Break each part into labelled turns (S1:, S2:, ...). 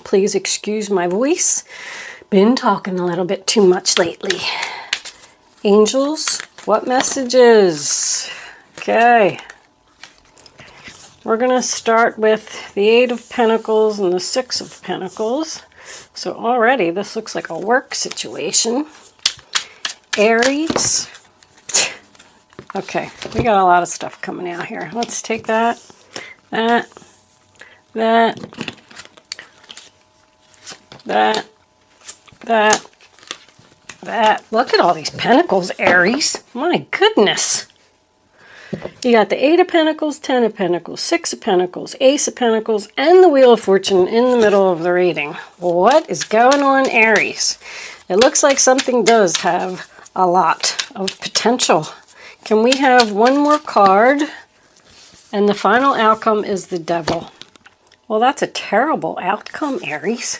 S1: Please excuse my voice. Been talking a little bit too much lately. Angels, what messages? Okay. We're going to start with the Eight of Pentacles and the Six of Pentacles. So already this looks like a work situation. Aries. Okay, we got a lot of stuff coming out here. Let's take that, that, that. Look at all these pentacles, Aries. My goodness. You got the Eight of Pentacles, Ten of Pentacles, Six of Pentacles, Ace of Pentacles, and the Wheel of Fortune in the middle of the reading. What is going on, Aries? It looks like something does have a lot of potential. Can we have one more card? And the final outcome is the Devil. Well, that's a terrible outcome, Aries.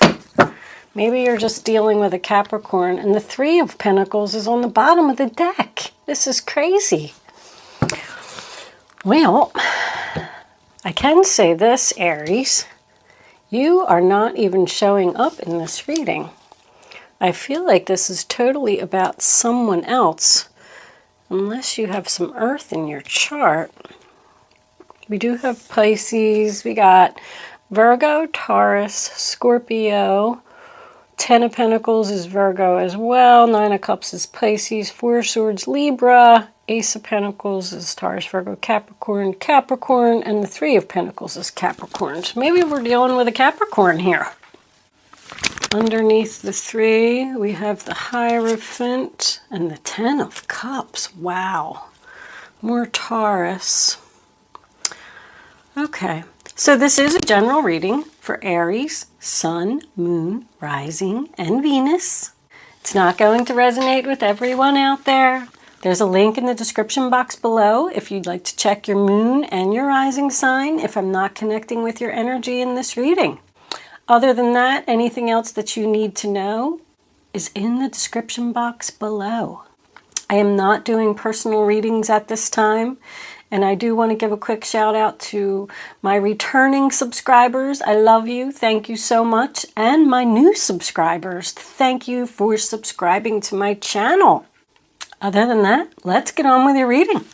S1: Maybe you're just dealing with a Capricorn, and the Three of Pentacles is on the bottom of the deck. This is crazy. Well, I can say this, Aries. You are not even showing up in this reading. I feel like this is totally about someone else, unless you have some Earth in your chart. We do have Pisces. We got Virgo, Taurus, Scorpio. Ten of Pentacles is Virgo as well. Nine of Cups is Pisces. Four of Swords, Libra. Ace of Pentacles is Taurus, Virgo, Capricorn, Capricorn. And the Three of Pentacles is Capricorn. So maybe we're dealing with a Capricorn here. Underneath the Three, we have the Hierophant and the Ten of Cups. Wow. More Taurus. Okay. So this is a general reading for Aries, Sun, Moon, Rising, and Venus. It's not going to resonate with everyone out there. There's a link in the description box below if you'd like to check your Moon and your Rising sign if I'm not connecting with your energy in this reading. Other than that, anything else that you need to know is in the description box below. I am not doing personal readings at this time. And I do want to give a quick shout out to my returning subscribers. I love you. Thank you so much. And my new subscribers. Thank you for subscribing to my channel. Other than that, let's get on with your reading.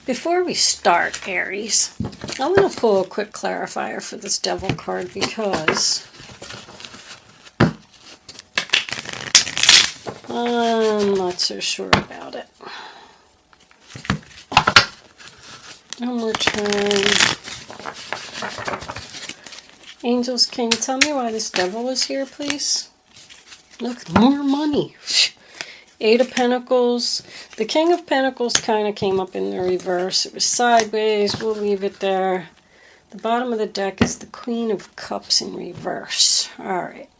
S1: Before we start, Aries, I'm going to pull a quick clarifier for this Devil card because I'm not so sure about it. One more turn. Angels, can you tell me why this Devil is here, please? Look, more money. Eight of Pentacles. The King of Pentacles kind of came up in the reverse. It was sideways. We'll leave it there. The bottom of the deck is the Queen of Cups in reverse. All right.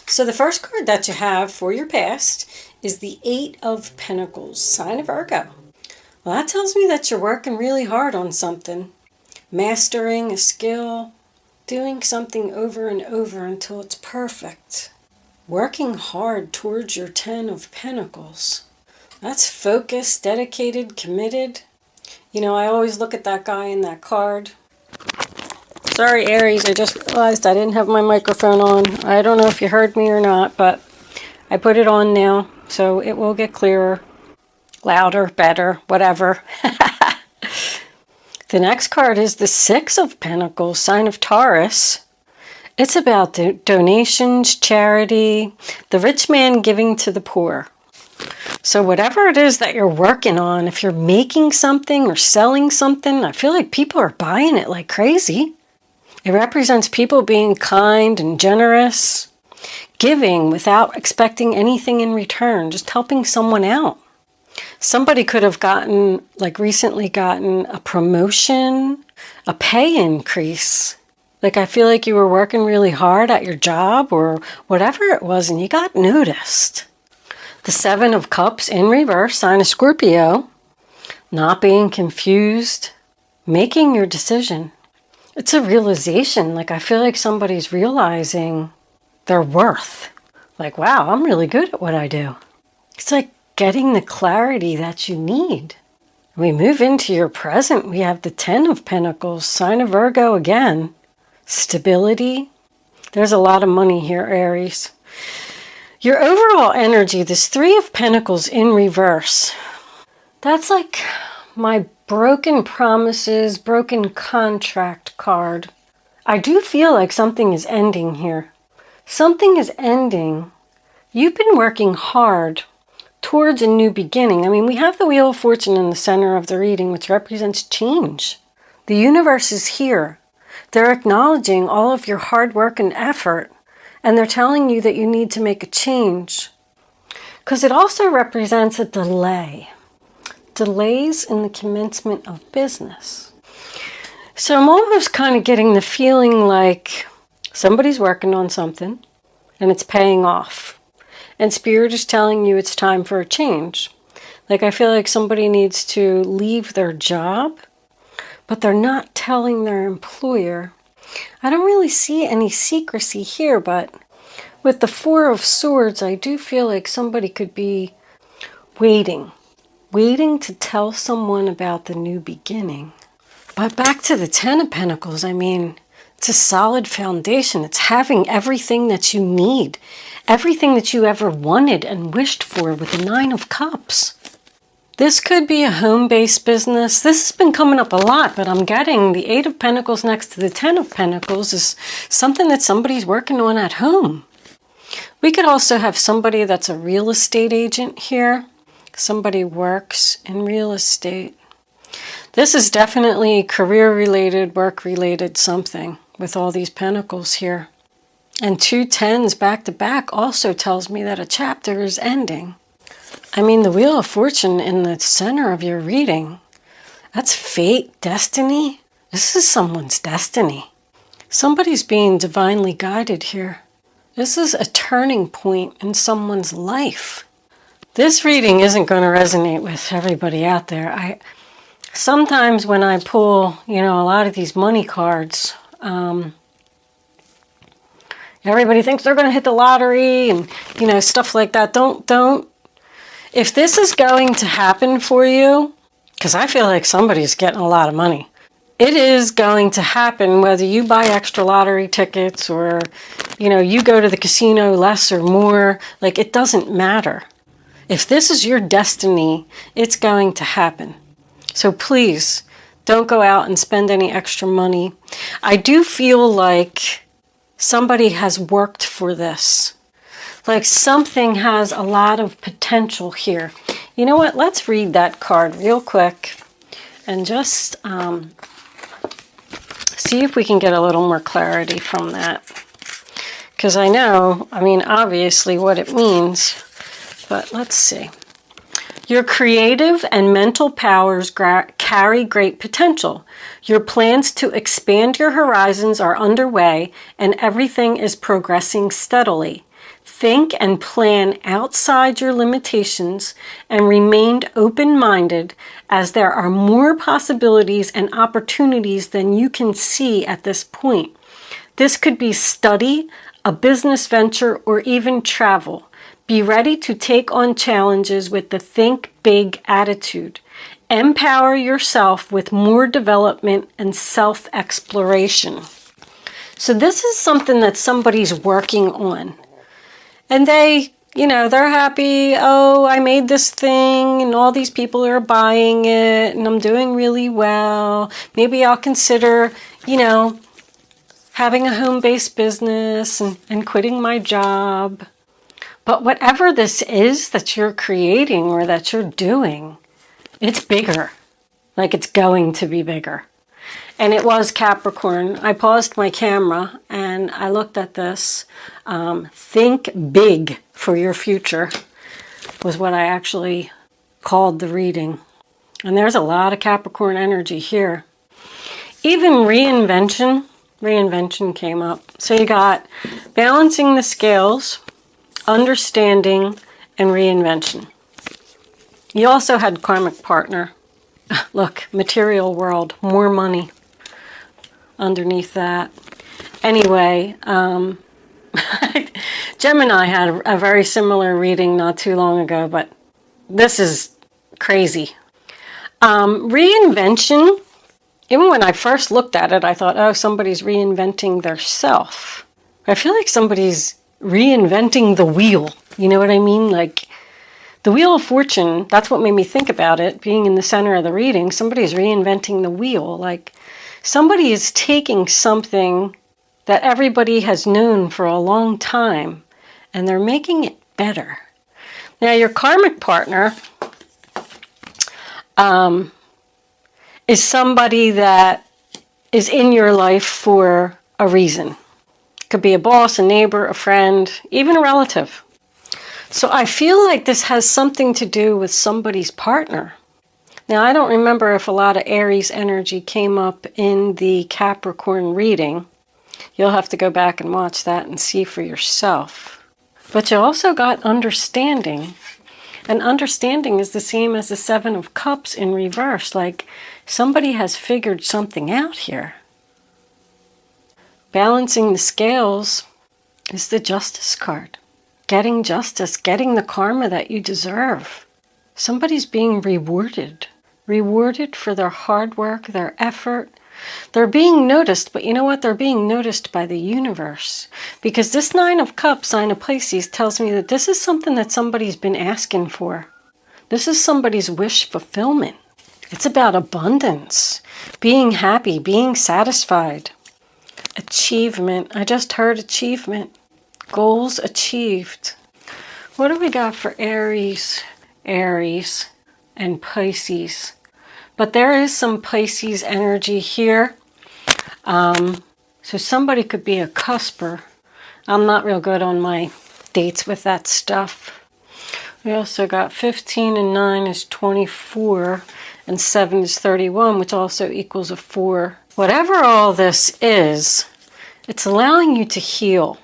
S1: So the first card that you have for your past is the Eight of Pentacles, sign of Virgo. Well, that tells me that you're working really hard on something. Mastering a skill, doing something over and over until it's perfect. Working hard towards your Ten of Pentacles. That's focused, dedicated, committed. You know, I always look at that guy in that card. Sorry, Aries, I just realized I didn't have my microphone on. I don't know if you heard me or not, but I put it on now, so it will get clearer. Louder, better, whatever. The next card is the Six of Pentacles, sign of Taurus. It's about donations, charity, the rich man giving to the poor. So whatever it is that you're working on, if you're making something or selling something, I feel like people are buying it like crazy. It represents people being kind and generous, giving without expecting anything in return, just helping someone out. Somebody could have gotten, like recently gotten a promotion, a pay increase. Like I feel like you were working really hard at your job or whatever it was and you got noticed. The Seven of Cups in reverse, sign of Scorpio. Not being confused, making your decision. It's a realization. Like I feel like somebody's realizing their worth. Like, wow, I'm really good at what I do. It's like getting the clarity that you need. We move into your present. We have the Ten of Pentacles, sign of Virgo again. stability. There's a lot of money here, Aries. Your overall energy, this Three of Pentacles in reverse, that's like my broken promises, broken contract card. I do feel like something is ending here. Something is ending. You've been working hard towards a new beginning. I mean, we have the Wheel of Fortune in the center of the reading, which represents change. The universe is here. They're acknowledging all of your hard work and effort, and they're telling you that you need to make a change. Because it also represents a delay. Delays in the commencement of business. So I'm almost kind of getting the feeling like somebody's working on something and it's paying off. And Spirit is telling you it's time for a change. Like I feel like somebody needs to leave their job, but they're not telling their employer. I don't really see any secrecy here, but with the Four of Swords, I do feel like somebody could be waiting to tell someone about the new beginning. But back to the Ten of Pentacles, I mean, it's a solid foundation. It's having everything that you need, everything that you ever wanted and wished for with the Nine of Cups. This could be a home-based business. This has been coming up a lot, but I'm getting the Eight of Pentacles next to the Ten of Pentacles is something that somebody's working on at home. We could also have somebody that's a real estate agent here. Somebody works in real estate. This is definitely career-related, work-related something with all these pentacles here. And 2 tens back to back also tells me that a chapter is ending. I mean, the Wheel of Fortune in the center of your reading, that's fate, destiny. This is someone's destiny. Somebody's being divinely guided here. This is a turning point in someone's life. This reading isn't going to resonate with everybody out there. Sometimes when I pull, a lot of these money cards, everybody thinks they're going to hit the lottery and, stuff like that. Don't. If this is going to happen for you, because I feel like somebody's getting a lot of money, it is going to happen whether you buy extra lottery tickets or, you go to the casino less or more. Like, it doesn't matter. If this is your destiny, it's going to happen. So please, don't go out and spend any extra money. I do feel like somebody has worked for this. Like something has a lot of potential here. You know what? Let's read that card real quick and just see if we can get a little more clarity from that. Because obviously what it means. But let's see. Your creative and mental powers carry great potential. Your plans to expand your horizons are underway and everything is progressing steadily. Think and plan outside your limitations and remain open-minded as there are more possibilities and opportunities than you can see at this point. This could be study, a business venture, or even travel. Be ready to take on challenges with the think big attitude. Empower yourself with more development and self-exploration. So this is something that somebody's working on. And they're happy. Oh, I made this thing and all these people are buying it and I'm doing really well. Maybe I'll consider, having a home-based business and quitting my job. But whatever this is that you're creating or that you're doing, it's bigger. Like it's going to be bigger. And it was Capricorn. I paused my camera and I looked at this. Think big for your future was what I actually called the reading. And there's a lot of Capricorn energy here. Even reinvention came up. So you got balancing the scales, understanding, and reinvention. You also had karmic partner. Look, material world, more money underneath that. Anyway, Gemini had a very similar reading not too long ago, but this is crazy. Reinvention Even when I first looked at it, I thought, oh, somebody's reinventing their self. I feel like somebody's reinventing the wheel. You know what I mean? Like the Wheel of Fortune, that's what made me think about it, being in the center of the reading. Somebody's reinventing the wheel. Like somebody is taking something that everybody has known for a long time, and they're making it better. Now, your karmic partner is somebody that is in your life for a reason. It could be a boss, a neighbor, a friend, even a relative. So I feel like this has something to do with somebody's partner. Now, I don't remember if a lot of Aries energy came up in the Capricorn reading. You'll have to go back and watch that and see for yourself. But you also got understanding. And understanding is the same as the Seven of Cups in reverse. Like somebody has figured something out here. Balancing the scales is the Justice card. Getting justice, getting the karma that you deserve. Somebody's being rewarded. Rewarded for their hard work, their effort. They're being noticed, but you know what? They're being noticed by the universe. Because this Nine of Cups, sign of Pisces, tells me that this is something that somebody's been asking for. This is somebody's wish fulfillment. It's about abundance, being happy, being satisfied. Achievement. I just heard achievement. Goals achieved. What do we got for Aries? Aries and Pisces. But there is some Pisces energy here. So somebody could be a cusper. I'm not real good on my dates with that stuff. We also got 15 and 9 is 24 and 7 is 31, which also equals a 4. Whatever all this is, it's allowing you to heal.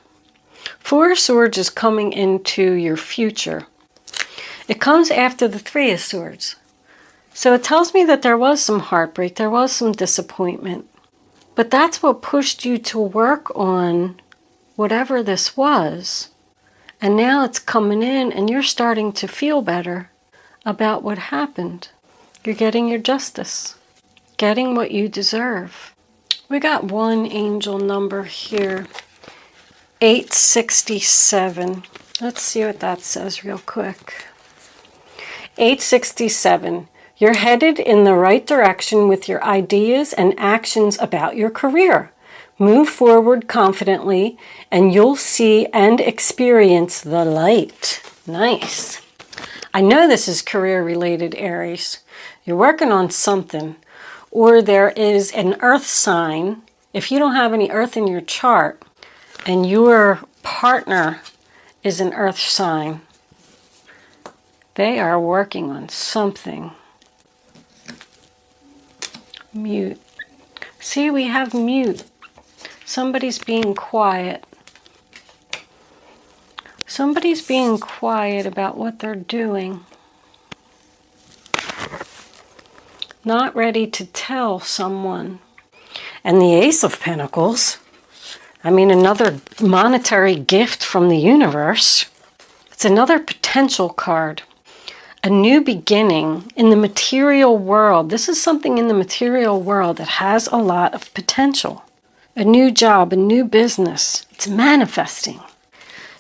S1: Four of Swords is coming into your future. It comes after the Three of Swords. So it tells me that there was some heartbreak, there was some disappointment. But that's what pushed you to work on whatever this was. And now it's coming in and you're starting to feel better about what happened. You're getting your justice, getting what you deserve. We got one angel number here. 867. Let's see what that says real quick. 867. You're headed in the right direction with your ideas and actions about your career. Move forward confidently and you'll see and experience the light. Nice. I know this is career related, Aries. You're working on something, or there is an earth sign. If you don't have any earth in your chart, and your partner is an earth sign, they are working on something. Mute. See, we have mute. Somebody's being quiet. Somebody's being quiet about what they're doing. Not ready to tell someone. And the Ace of Pentacles, I mean, another monetary gift from the universe. It's another potential card. A new beginning in the material world. This is something in the material world that has a lot of potential. A new job, a new business. It's manifesting.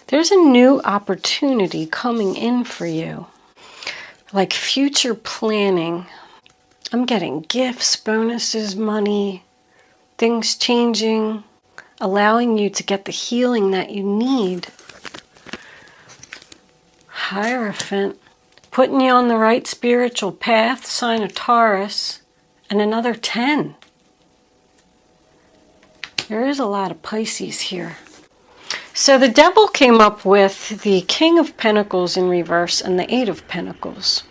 S1: There's a new opportunity coming in for you. Like future planning. I'm getting gifts, bonuses, money, things changing. Allowing you to get the healing that you need. Hierophant, putting you on the right spiritual path, sign of Taurus, and another 10. There is a lot of Pisces here. So the devil came up with the King of Pentacles in reverse and the Eight of Pentacles.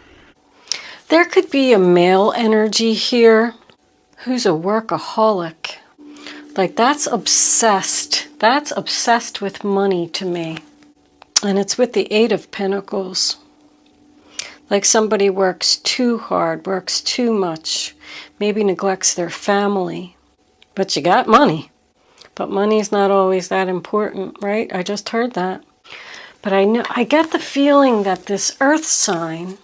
S1: There could be a male energy here who's a workaholic. Like that's obsessed. That's obsessed with money to me. And it's with the Eight of Pentacles. Like somebody works too hard, works too much, maybe neglects their family. But you got money. But money's not always that important, right? I just heard that. But I get the feeling that this earth sign,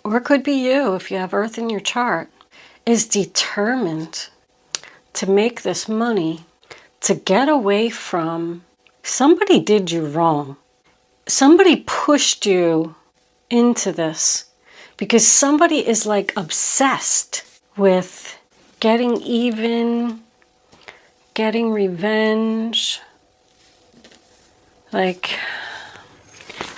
S1: or it could be you if you have earth in your chart, is determined to make this money, to get away from somebody did you wrong. Somebody pushed you into this because somebody is like obsessed with getting even, getting revenge. Like,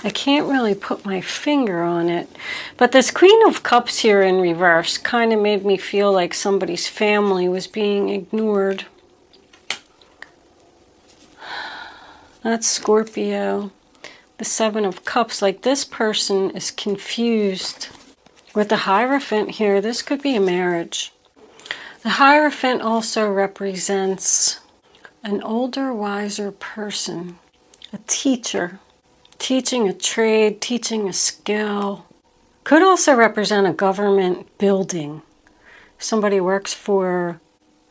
S1: I can't really put my finger on it. But this Queen of Cups here in reverse kind of made me feel like somebody's family was being ignored. That's Scorpio. The Seven of Cups, like this person is confused. With the Hierophant here, this could be a marriage. The Hierophant also represents an older, wiser person, a teacher, teaching a trade, teaching a skill. Could also represent a government building. Somebody works for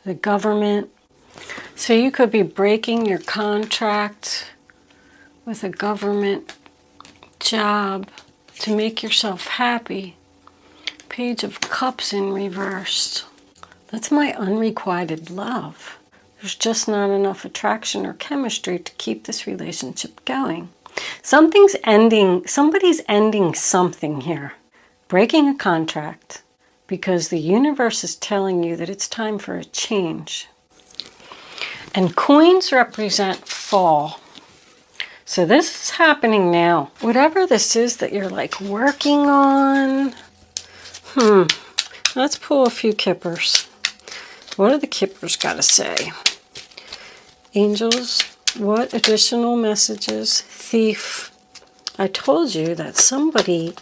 S1: the government. So you could be breaking your contract with a government job to make yourself happy. Page of Cups in reverse. That's my unrequited love. There's just not enough attraction or chemistry to keep this relationship going. Something's ending, somebody's ending something here. Breaking a contract because the universe is telling you that it's time for a change. And coins represent fall. So this is happening now. Whatever this is that you're like working on. Let's pull a few kippers. What do the kippers got to say? Angels, what additional messages? Thief. I told you that somebody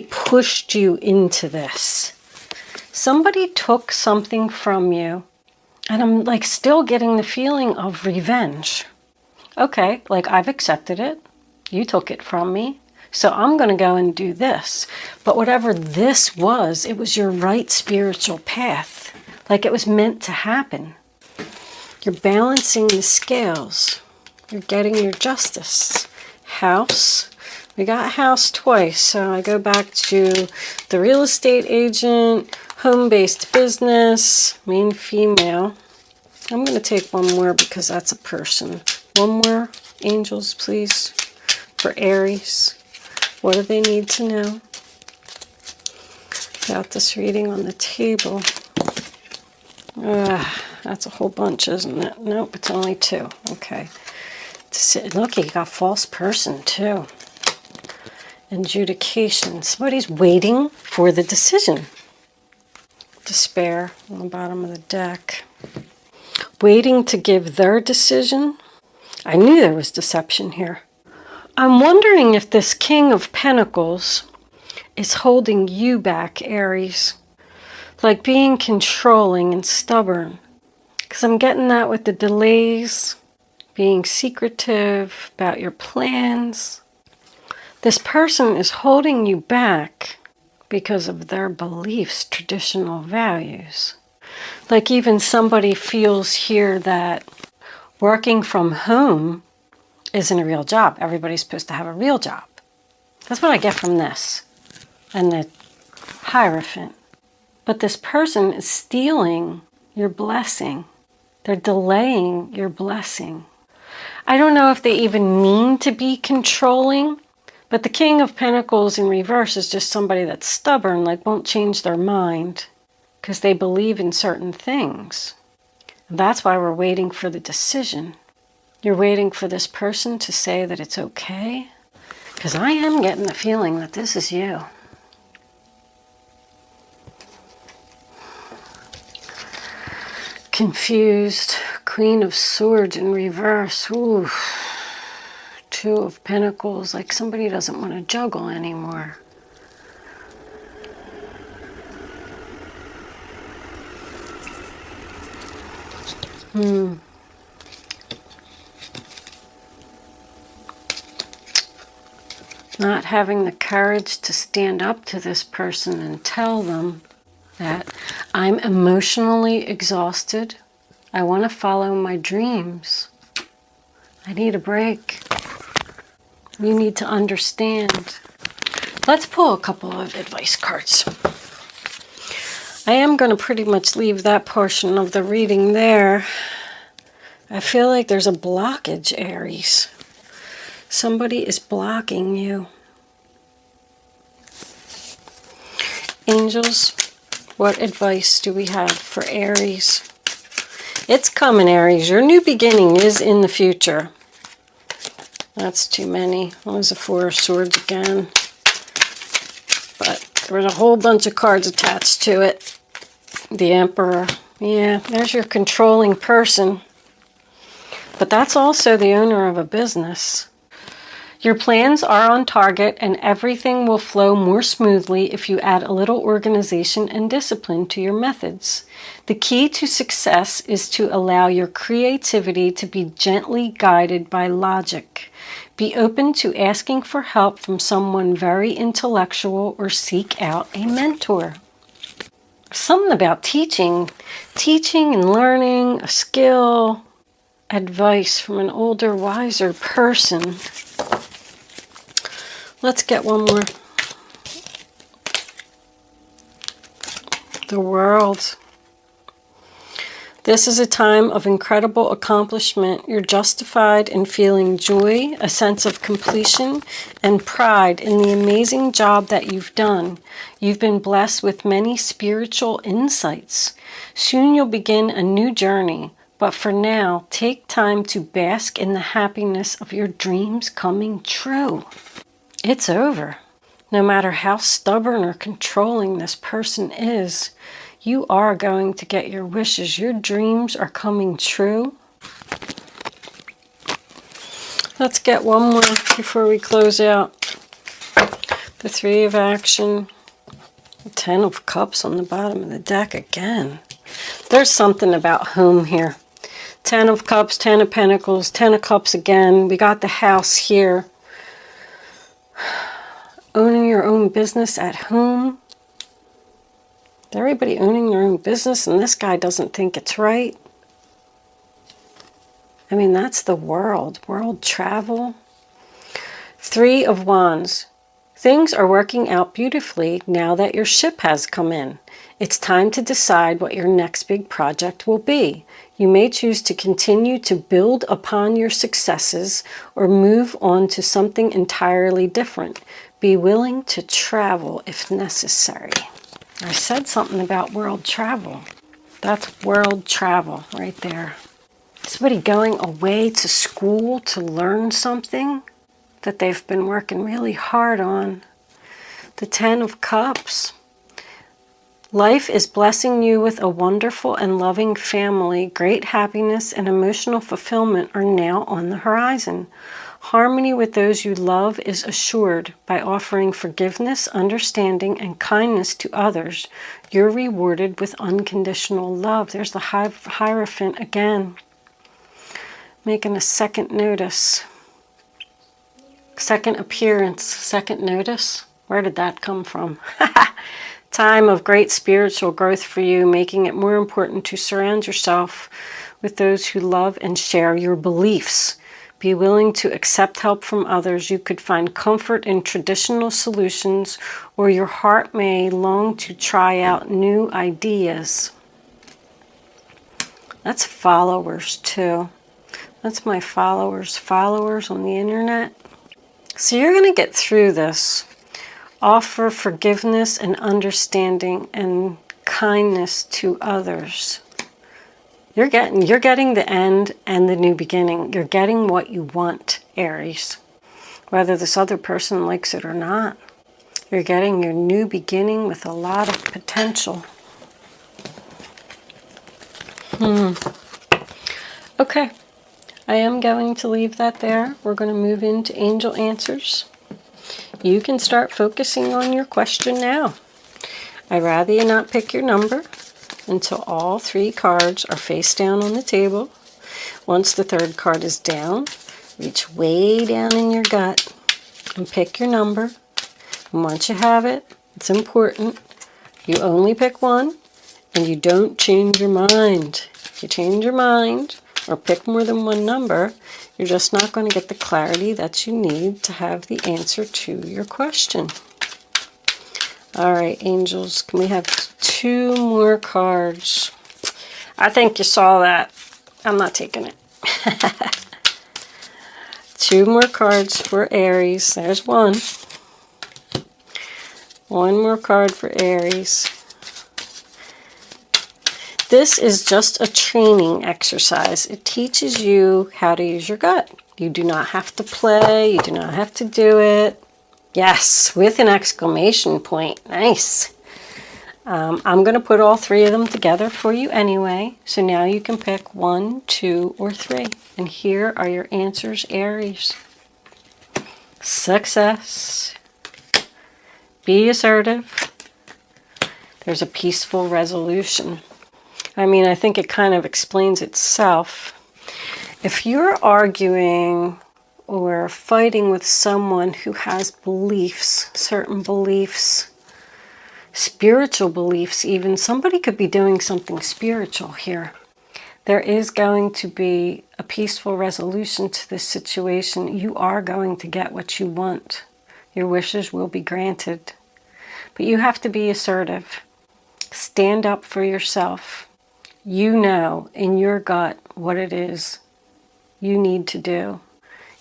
S1: pushed you into this. Somebody took something from you. And I'm like still getting the feeling of revenge. Okay, like I've accepted it. You took it from me. So I'm going to go and do this. But whatever this was, it was your right spiritual path. Like it was meant to happen. You're balancing the scales. You're getting your justice. House. We got house twice. So I go back to the real estate agent, home-based business, main female. I'm going to take one more because that's a person. One more, angels, please, for Aries. What do they need to know? Got this reading on the table. That's a whole bunch, isn't it? Nope, it's only two. Okay. Look, you got false person, too. Adjudication. Somebody's waiting for the decision. Despair on the bottom of the deck. Waiting to give their decision. I knew there was deception here. I'm wondering if this King of Pentacles is holding you back, Aries. Like being controlling and stubborn. Because I'm getting that with the delays, being secretive about your plans. This person is holding you back because of their beliefs, traditional values. Like even somebody feels here that working from home isn't a real job. Everybody's supposed to have a real job. That's what I get from this. And the Hierophant. But this person is stealing your blessing. They're delaying your blessing. I don't know if they even mean to be controlling, but the King of Pentacles in reverse is just somebody that's stubborn, like won't change their mind because they believe in certain things. And that's why we're waiting for the decision. You're waiting for this person to say that it's okay? Because I am getting the feeling that this is you. Confused. Queen of Swords in reverse. Ooh. Two of Pentacles. Like somebody doesn't want to juggle anymore. Not having the courage to stand up to this person and tell them that I'm emotionally exhausted. I want to follow my dreams. I need a break. You need to understand. Let's pull a couple of advice cards. I am going to pretty much leave that portion of the reading there. I feel like there's a blockage, Aries. Somebody is blocking you. Angels, what advice do we have for Aries? It's coming, Aries. Your new beginning is in the future. That's too many. That was a Four of Swords again. But there was a whole bunch of cards attached to it. The Emperor. Yeah, there's your controlling person. But that's also the owner of a business. Your plans are on target and everything will flow more smoothly if you add a little organization and discipline to your methods. The key to success is to allow your creativity to be gently guided by logic. Be open to asking for help from someone very intellectual or seek out a mentor. Something about teaching and learning, a skill, advice from an older, wiser person. Let's get one more. The World. This is a time of incredible accomplishment. You're justified in feeling joy, a sense of completion, and pride in the amazing job that you've done. You've been blessed with many spiritual insights. Soon you'll begin a new journey, but for now, take time to bask in the happiness of your dreams coming true. It's over. No matter how stubborn or controlling this person is, you are going to get your wishes. Your dreams are coming true. Let's get one more before we close out. The Three of Action. The Ten of Cups on the bottom of the deck again. There's something about home here. Ten of Cups, Ten of Pentacles, Ten of Cups again. We got the house here. Owning your own business at home. Everybody owning their own business and this guy doesn't think it's right. I mean, that's the world. World travel. Three of Wands. Things are working out beautifully now that your ship has come in. It's time to decide what your next big project will be. You may choose to continue to build upon your successes or move on to something entirely different. Be willing to travel if necessary. I said something about world travel. That's world travel right there. Somebody going away to school to learn something that they've been working really hard on. The Ten of Cups. Life is blessing you with a wonderful and loving family. Great happiness and emotional fulfillment are now on the horizon. Harmony with those you love is assured by offering forgiveness, understanding, and kindness to others. You're rewarded with unconditional love. There's the Hierophant again. Making a second notice. Second appearance. Second notice. Where did that come from? Time of great spiritual growth for you, making it more important to surround yourself with those who love and share your beliefs. Be willing to accept help from others. You could find comfort in traditional solutions, or your heart may long to try out new ideas. That's followers too. That's my followers on the internet. So you're going to get through this. Offer forgiveness and understanding and kindness to others. You're getting the end and the new beginning. You're getting what you want, Aries. Whether this other person likes it or not. You're getting your new beginning with a lot of potential. Okay. I am going to leave that there. We're going to move into angel answers. You can start focusing on your question now. I'd rather you not pick your number until all three cards are face down on the table. Once the third card is down, reach way down in your gut and pick your number. And once you have it, it's important, you only pick one and you don't change your mind. If you change your mind or pick more than one number, you're just not going to get the clarity that you need to have the answer to your question. All right, angels, can we have 2 more cards. I think you saw that. I'm not taking it. 2 more cards for Aries. There's one. 1 more card for Aries. This is just a training exercise. It teaches you how to use your gut. You do not have to play. You do not have to do it. Yes, with an exclamation point. Nice. I'm going to put all 3 of them together for you anyway. So now you can pick 1, 2, or 3. And here are your answers, Aries. Success. Be assertive. There's a peaceful resolution. I mean, I think it kind of explains itself. If you're arguing or fighting with someone who has beliefs, certain beliefs, spiritual beliefs even, somebody could be doing something spiritual here. There is going to be a peaceful resolution to this situation. You are going to get what you want. Your wishes will be granted. But you have to be assertive. Stand up for yourself. You know in your gut what it is you need to do.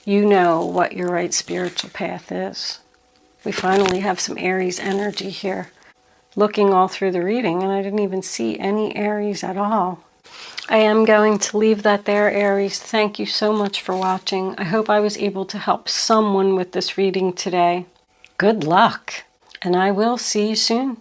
S1: You know what your right spiritual path is. We finally have some Aries energy here. Looking all through the reading, and I didn't even see any Aries at all. I am going to leave that there, Aries. Thank you so much for watching. I hope I was able to help someone with this reading today. Good luck, and I will see you soon.